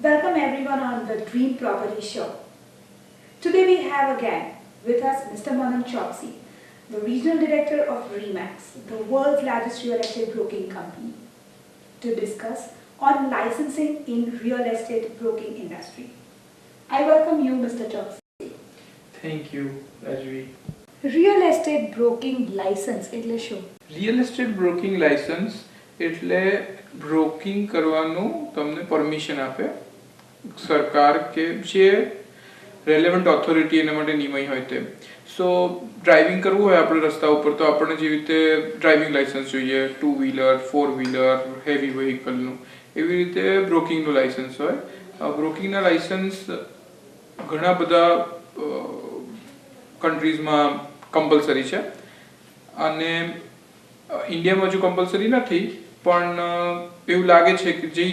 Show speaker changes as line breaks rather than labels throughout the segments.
Welcome everyone on the Dream Property Show. Today we have again with us Mr. Manan Chopsy, the Regional Director of Remax, the world's largest real estate broking company, to discuss on licensing in real estate broking industry. I welcome you, Mr. Chopsy.
Thank you રાજવી.
Real estate broking license એટલે શું?
Real estate broking licence એટલે broking કરવાનું તમને permission આપે સરકાર કે જે રેલેવન્ટ ઓથોરિટી એના માટે નિમય હોય તે. સો ડ્રાઇવિંગ કરવું હોય આપણે રસ્તા ઉપર તો આપણને જેવી રીતે ડ્રાઇવિંગ લાયસન્સ જોઈએ, 2 વ્હીલર, 4 વ્હીલર, હેવી વ્હીકલનું, એવી રીતે બ્રોકિંગનું લાયસન્સ હોય. બ્રોકિંગના લાયસન્સ ઘણા બધા કન્ટ્રીઝમાં કમ્પલસરી છે અને ઇન્ડિયામાં હજુ કમ્પલસરી નથી, પણ એવું લાગે છે કે જે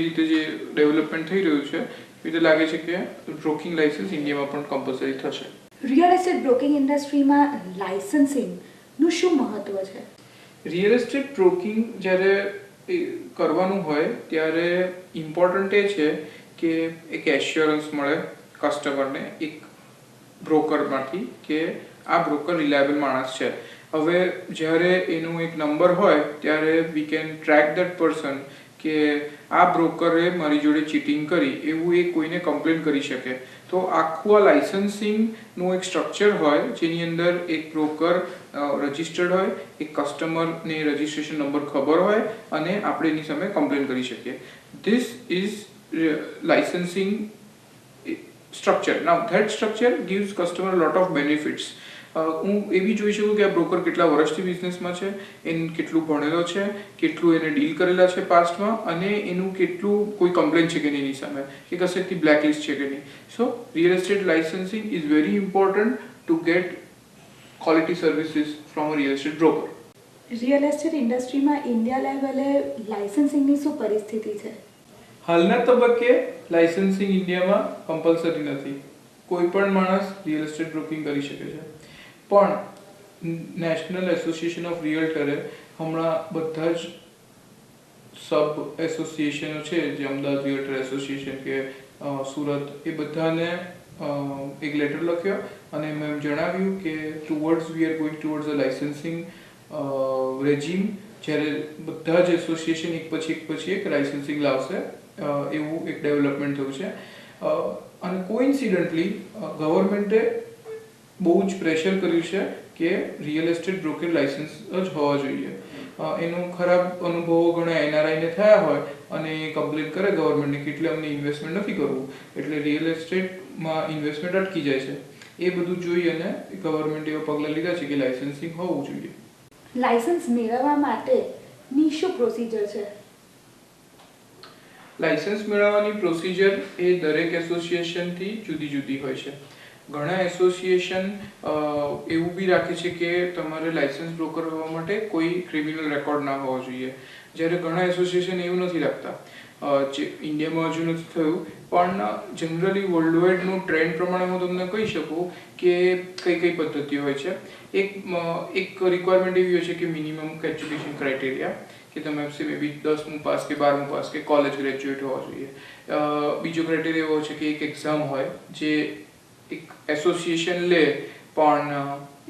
રીતે જે ડેવલપમેન્ટ થઈ રહ્યું છે એ રીતે લાગે છે કે બ્રોકિંગ લાયસન્સ ઇન્ડિયામાં પણ કમ્પલસરી થશે.
રિયલ એસ્ટેટ બ્રોકિંગ ઇન્ડસ્ટ્રીમાં લાયસન્સિંગનું શું મહત્વ છે?
રિયલ એસ્ટેટ બ્રોકિંગ જ્યારે કરવાનું હોય ત્યારે ઇમ્પોર્ટન્ટ એ છે કે એક એશ્યોરન્સ મળે કસ્ટમરને એક બ્રોકરમાંથી કે આ બ્રોકર રિલાયબલ માણસ છે. હવે જ્યારે એનું એક નંબર હોય ત્યારે we can track that person કે આ બ્રોકરે મારી જોડે ચીટિંગ કરી એવું એ કોઈને કમ્પ્લેન કરી શકે. તો આખું આ લાયસન્સિંગનું એક સ્ટ્રક્ચર હોય જેની અંદર એક બ્રોકર રજિસ્ટર્ડ હોય, એક કસ્ટમરને રજિસ્ટ્રેશન નંબર ખબર હોય અને આપણે એની સામે કમ્પ્લેન કરી શકીએ. This is licensing structure. Now that structure gives customer a lot of benefits. હું એ બી જોઈ શકું કે આ બ્રોકર કેટલા વર્ષથી બિઝનેસમાં છે, એને કેટલું ભણેલો છે, કેટલું એને ડીલ કરેલા છે પાસ્ટમાં, અને એનું કેટલું કોઈ કમ્પ્લેન છે કે નહીં એની સામે, કે કશેથી બ્લેકલિસ્ટ છે કે નહીં. So real estate licensing is very important to get quality services from a real estate broker.
Real estate ઇન્ડસ્ટ્રીમાં ઇન્ડિયા લેવલે લાયસન્સિંગની શું પરિસ્થિતિ છે?
હાલના તબક્કે લાયસન્સિંગ ઇન્ડિયામાં કમ્પલસરી નથી. કોઈ પણ માણસ રિયલ એસ્ટેટ બ્રોકિંગ કરી શકે છે, પણ નેશનલ એસોસિએશન ઓફ રિયલ્ટરે હમણાં બધા જ સબ એસોસિએશનો છે, જે અમદાવાદ રિયલ્ટર એસોસિએશન કે સુરત, એ બધાને એક લેટર લખ્યો અને એમ જણાવ્યું કે we are going towards a licensing regime, જ્યારે બધા જ એસોસિએશન એક પછી એક લાયસન્સિંગ લાવશે, એવું એક ડેવલપમેન્ટ થયું છે. અને કોઇન્સિડન્ટલી ગવર્મેન્ટે બહુ જ પ્રેશર કર્યું છે કે રિયલ એસ્ટેટ બ્રોકર લાયસન્સ જ હોવા જોઈએ. એનો ખરાબ અનુભવો ઘણા એનઆરઆઈને થયા હોય અને એ કમ્પ્લેન કરે ગવર્મેન્ટને કે એટલે અમને ઇન્વેસ્ટમેન્ટ નથી કરવું, એટલે રિયલ એસ્ટેટમાં ઇન્વેસ્ટમેન્ટ અટકી જાય છે. એ બધું જોઈ અને ગવર્મેન્ટે એવા પગલાં લીધા છે કે લાયસન્સિંગ હોવું જોઈએ.
લાયસન્સ મેળવવા માટેની શું પ્રોસિજર છે?
લાયસન્સ મેળવવાની પ્રોસિજર એ દરેક એસોસિએશનથી જુદી જુદી હોય છે. ઘણા એસોસિએશન એવું બી રાખે છે કે તમારે લાયસન્સ બ્રોકર હોવા માટે કોઈ ક્રિમિનલ રેકોર્ડ ના હોવો જોઈએ, જ્યારે ઘણા એસોસિએશન એવું નથી રાખતા. જે ઇન્ડિયામાં હજુ નથી થયું, પણ જનરલી વર્લ્ડ વાઇડનું ટ્રેન્ડ પ્રમાણે હું તમને કહી શકું કે કઈ કઈ પદ્ધતિઓ હોય છે. એક રિક્વાયરમેન્ટ એવી હોય છે કે મિનિમમ એજ્યુકેશન ક્રાઇટેરિયા, કે તમે મે બી 10મું પાસ કે 12મું પાસ કે કોલેજ ગ્રેજ્યુએટ હોવા જોઈએ. બીજો ક્રાઇટેરિયા એવો છે કે એક એક્ઝામ હોય જે એક એસોસિએશન લે, પણ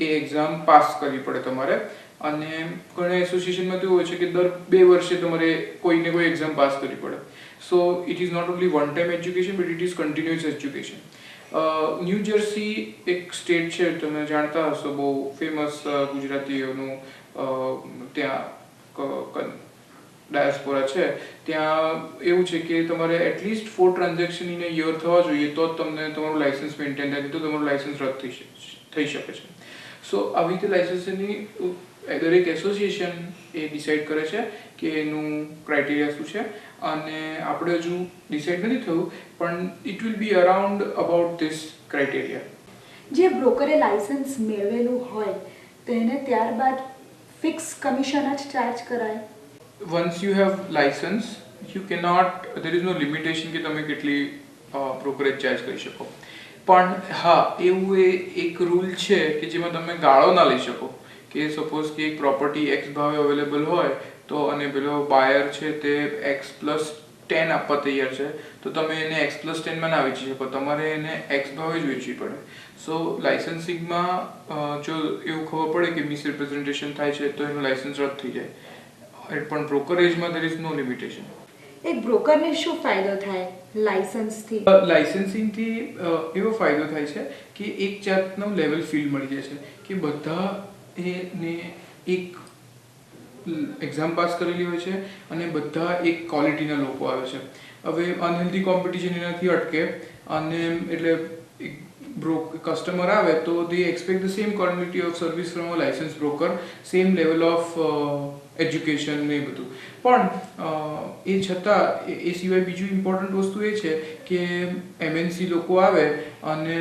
એ એક્ઝામ પાસ કરવી પડે તમારે. અને ઘણા એસોસિએશનમાં તો એવું હોય છે કે દર 2 વર્ષે તમારે કોઈને કોઈ એક્ઝામ પાસ કરવી પડે. So it is not only one time education, but it is continuous education. New Jersey એક સ્ટેટ છે, તમે જાણતા હશો, બહુ ફેમસ ગુજરાતીઓનું ત્યાં ડાયસ્પોરા છે. ત્યાં એવું છે કે તમારે at least 4 transaction in a year થવા જોઈએ તો જ તમને તમારું લાયસન્સ મેન્ટેન થાય, તો તમારું લાયસન્સ રદ થઈ શકે છે. સો આવી રીતે લાયસન્સની દરેક એસોસિએશન એ ડિસાઇડ કરે છે કે એનું ક્રાઇટેરિયા શું છે, અને આપણે હજુ ડિસાઇડ નથી થયું, પણ it will be around about this criteria.
જે બ્રોકરે લાયસન્સ મેળવેલું હોય તેને ત્યારબાદ ફિક્સ કમિશન જ ચાર્જ કરાય?
Once you have license, you cannot, there is no limitation કે તમે કેટલી બ્રોકરેજ ચાર્જ કરી શકો. પણ હા, એવું એક રૂલ છે કે જેમાં તમે ગાળો ના લઈ શકો. કે સપોઝ કે એક પ્રોપર્ટી એક્સ ભાવે અવેલેબલ હોય તો અને પેલો બાયર છે તે એક્સ પ્લસ 10 આપવા તૈયાર છે તો તમે એને x + 10 માં ના વેચી શકો, તમારે એને x ભાવે જ વેચવી પડે. સો લાઇસન્સિંગમાં જો એવું ખબર પડે કે મિસરિપ્રેઝન્ટેશન થાય છે તો એનું લાઇસન્સ રદ થઈ જાય. પણ બ્રોકરેજમાં there is no limitation.
એક બ્રોકરને શું ફાયદો થાય લાઇસન્સથી?
લાઇસન્સિંગથી એવો ફાયદો થાય છે કે એક જાતનો લેવલ ફીલ્ડ મળી જાય છે કે બધા એને એક એક્ઝામ પાસ કરેલી હોય છે અને બધા એક ક્વોલિટીના લોકો આવે છે. હવે અનહેલ્ધી કોમ્પિટિશન એનાથી અટકે અને એટલે કસ્ટમર આવે તો they expect the same quality of service from a license broker, same level of education ને બધું. પણ એ છતાં એ સિવાય બીજું ઇમ્પોર્ટન્ટ વસ્તુ એ છે કે MNC લોકો આવે અને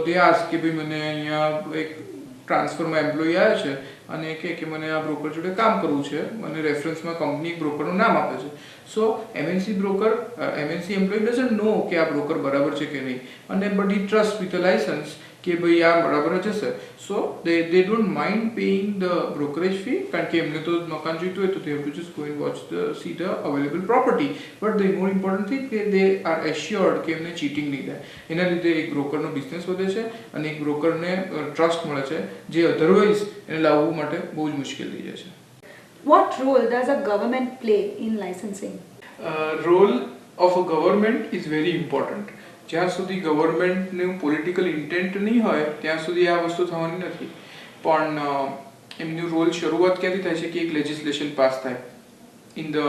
દે આસ્ક કે ભાઈ મને અહીંયા એક ટ્રાન્સફરમાં એમ્પ્લોય આવે છે અને કહે કે મને આ બ્રોકર જોડે કામ કરવું છે, મને રેફરન્સમાં કંપની બ્રોકરનું નામ આપે છે. સો MNC એમ્પ્લોય ડઝન્ટ નો કે આ બ્રોકર બરાબર છે કે નહીં, અને but he trust with a license કે ભાઈ આ બરાબર જ હશે. So they don't mind paying the brokerage fee, કારણ કે એમને તો મકાન જોઈતું હોય તો they have to just go and watch see the available property. But the more important thing કે દે આર એશ્યોર્ડ કે એમને ચીટિંગ નહીં થાય. એના લીધે એક બ્રોકરનો બિઝનેસ વધે છે અને એક બ્રોકરને ટ્રસ્ટ મળે છે જે અધરવાઇઝ એને લાવવું માટે બહુ જ મુશ્કેલ થઈ જાય છે.
What role does a government play in licensing?
Role of a government is very important. જ્યાં સુધી ગવર્મેન્ટનું પોલિટિકલ ઇન્ટેન્ટ નહીં હોય ત્યાં સુધી આ વસ્તુ થવાની નથી. પણ એમનું રોલ શરૂઆત ક્યાંથી થાય છે કે એક લેજિસ્લેશન પાસ થાય in the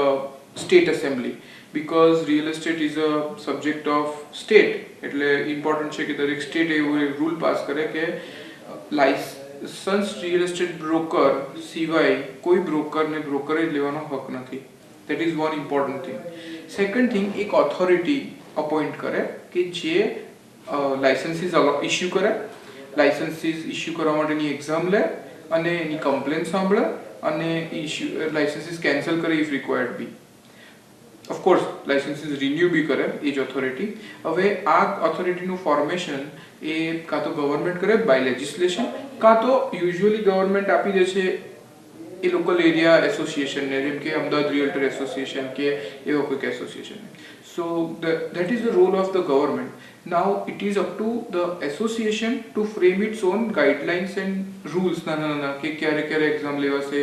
state assembly, because real estate is a subject of state. એટલે ઇમ્પોર્ટન્ટ છે કે દરેક સ્ટેટ એવો રૂલ પાસ કરે કે લાઇસન્સ રિયલ એસ્ટેટ બ્રોકર સિવાય કોઈ બ્રોકરને બ્રોકરેજ લેવાનો હક નથી. That is one important thing. Second thing, એક ઓથોરિટી અપોઇન્ટ કરે કે જે લાઇસન્સીસ ઇસ્યુ કરે, લાઇસન્સીસ ઇસ્યુ કરવા માટેની એક્ઝામ લે અને એની કમ્પ્લેન સાંભળે અને લાઇસન્સીસ કેન્સલ કરે ઇફ રિક્વાયર્ડ બી. ઓફકોર્સ લાઇસન્સીસ રિન્યુ બી કરે એ જ ઓથોરિટી. હવે આ ઓથોરિટીનું ફોર્મેશન એ કાં તો ગવર્મેન્ટ કરે બાય લેજિસ્લેશન, કાં તો યુઝ્યુઅલી ગવર્મેન્ટ આપી દે છે એ લોકલ એરિયા એસોસિએશનને, જેમ કે અમદાવાદ રિયલ્ટર એસોસિએશન કે એવો કોઈક association. So that is the role of the government. Now it is up to the association to frame its own guidelines and rules. ના કે ક્યારે ક્યારે એક્ઝામ લેવાશે,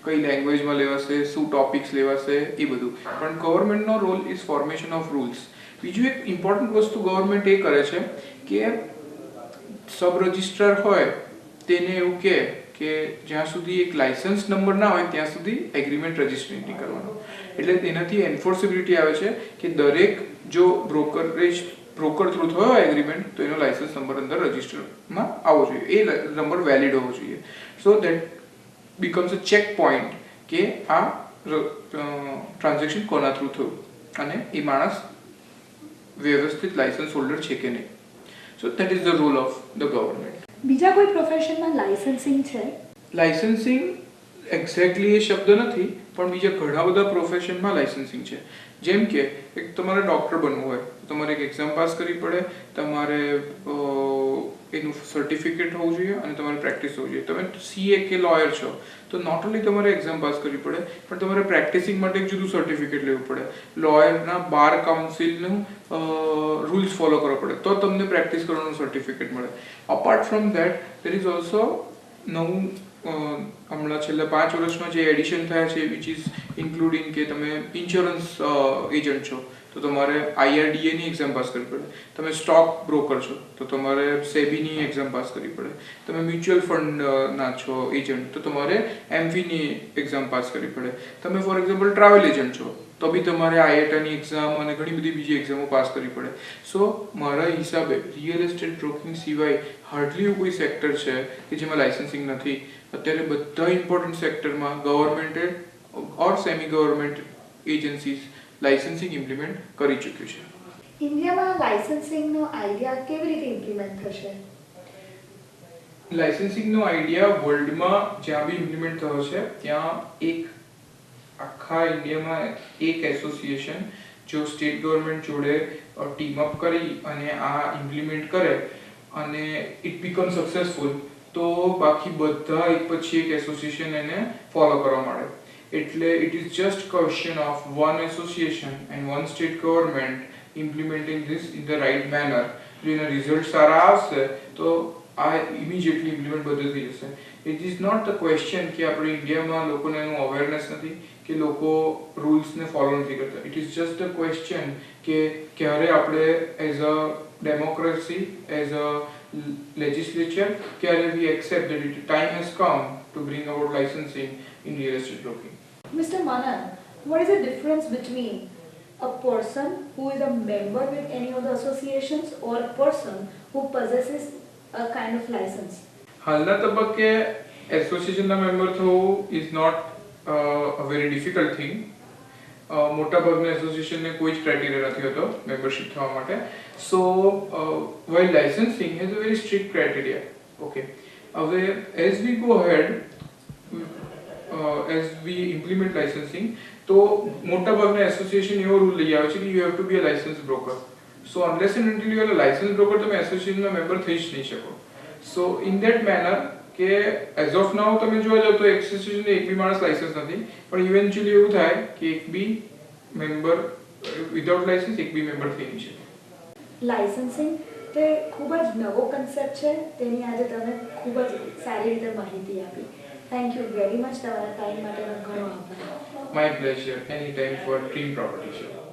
કઈ લેંગ્વેજમાં લેવાશે, શું ટોપિક્સ લેવાશે, એ બધું. પણ ગવર્મેન્ટનો role is formation of rules. બીજું એક ઇમ્પોર્ટન્ટ વસ્તુ ગવર્મેન્ટ એ કરે છે કે સબ રજિસ્ટ્રાર હોય તેને એવું કે જ્યાં સુધી એક લાઇસન્સ નંબર ના હોય ત્યાં સુધી એગ્રીમેન્ટ રજિસ્ટર નહીં કરવાનો. એટલે તેનાથી એન્ફોર્સેબિલિટી આવે છે કે દરેક જો બ્રોકર થ્રુ થયો હોય એગ્રીમેન્ટ તો એનો લાઇસન્સ નંબર અંદર રજિસ્ટરમાં આવવો જોઈએ, એ નંબર વેલિડ હોવો જોઈએ. So that becomes a check point કે આ ટ્રાન્ઝેક્શન કોના થ્રુ થયું અને એ માણસ વ્યવસ્થિત લાઇસન્સ હોલ્ડર છે કે નહીં. So that is the role of the government.
બીજા કોઈ પ્રોફેશનમાં લાઇસન્સિંગ છે?
લાઇસન્સિંગ એક્ઝેક્ટલી એ શબ્દ નથી, પણ બીજા ઘણા બધા પ્રોફેશનમાં લાઇસન્સિંગ છે. જેમ કે એક તમારે ડૉક્ટર બનવું હોય તો તમારે એક એક્ઝામ પાસ કરવી પડે, તમારે એનું સર્ટિફિકેટ હોવું જોઈએ અને તમારે પ્રેક્ટિસ હોવું જોઈએ. તમે CA કે લોયર છો તો નોટ ઓનલી તમારે એક્ઝામ પાસ કરવી પડે પણ તમારે પ્રેક્ટિસિંગ માટે એક જુદું સર્ટિફિકેટ લેવું પડે. લોયરના બાર કાઉન્સિલનું રૂલ્સ ફોલો કરવા પડે તો તમને પ્રેક્ટિસ કરવાનું સર્ટિફિકેટ મળે. Apart from that there is also નવું હમણાં છેલ્લા 5 વર્ષમાં જે એડિશન થયા છે વિચ ઇઝ ઇન્ક્લુડિંગ કે તમે ઇન્સ્યોરન્સ એજન્ટ છો તો તમારે IRDA ની એક્ઝામ પાસ કરવી પડે, તમે સ્ટોક બ્રોકર છો તો તમારે સેબીની એક્ઝામ પાસ કરવી પડે, તમે મ્યુચ્યુઅલ ફંડના છો એજન્ટ તો તમારે MV ની એક્ઝામ પાસ કરવી પડે, તમે ફોર એક્ઝામ્પલ ટ્રાવેલ એજન્ટ છો તો બી તમારે IATA ની એક્ઝામ અને ઘણી બધી બીજી એક્ઝામો પાસ કરવી પડે. સો મારા હિસાબે રિયલ એસ્ટેટ બ્રોકિંગ સિવાય હાર્ડલી એવું કોઈ સેક્ટર છે કે જેમાં લાઇસન્સિંગ નથી. અત્યારે બધા ઇમ્પોર્ટન્ટ સેક્ટરમાં government or semi government agencies licensing implement કરી ચૂક્યું છે.
ઇન્ડિયામાં લાઇસન્સિંગનો આઈડિયા કેવી રીતે ઇમ્પ્લિમેન્ટ થશે?
લાઇસન્સિંગનો આઈડિયા વર્લ્ડમાં જ્યાં બી ઇમ્પ્લિમેન્ટ થયો છે ત્યાં એક આખા ઇન્ડિયામાં એક એસોસિએશન જો સ્ટેટ ગવર્મેન્ટ જોડે ટીમ અપ કરી અને આ ઇમ્પ્લિમેન્ટ કરે અને ઇટ બીકમ સક્સેસફુલ તો બાકી બધા એક પછી એક એસોસિએશન એને ફોલો કરવા માંડે. એટલે it is just question of one association and one state government implementing this in the right manner. જો એના રિઝલ્ટ સારા આવશે તો આ ઇમિડિયેટલી ઇમ્પ્લિમેન્ટ બધું થઈ જશે. It is not the question કે આપણે ઇન્ડિયામાં લોકોને એનું અવેરનેસ નથી કે લોકો રૂલ્સને ફોલો નથી કરતા. It is just the question કે ક્યારે આપણે as a democracy as a legislature ક્યારે we accept that it time has come to bring about licensing in real estate broking.
Mr. Manan, what is the difference between a person who is a member with any of the associations or a person who possesses a kind of license?
હાલના તબક્કે એસોસિએશનના member થવું is not a very difficult thing. મોટાભાગના એસોસિએશનને કોઈ જ criteria નથી હોતો મેમ્બરશિપ થવા માટે. So while licensing has a very strict criteria. Okay, હવે as we go ahead as we implement licensing તો મોટાભાગના એસોસિએશન એવો રૂલ લઈ આવે છે કે you have to be a license broker. So unless and until you are a license broker તમે એસોસિએશનના મેમ્બર થઈ જ નહીં શકો. સો ઇન ધેટ મેનર કે એઝ ઓફ નાઉ તમે જોવા જાવ તો એસોસિએશનને એક બી માણસ લાઇસન્સ નથી, પણ ઇવેન્ચ્યુઅલી એવું થાય કે એક બી મેમ્બર વિધાઉટ લાઇસન્સ એક બી મેમ્બર થઈ નહીં શકે.
લાઇસન્સિંગ તે ખૂબ જ નવો કન્સેપ્ટ છે, તેની આજે તમે ખૂબ જ સારી રીતે માહિતી આપી. Thank you very much. તમારા ટાઈમ માટેનો ઘણો આભાર.
My pleasure. Anytime for Dream Property Show.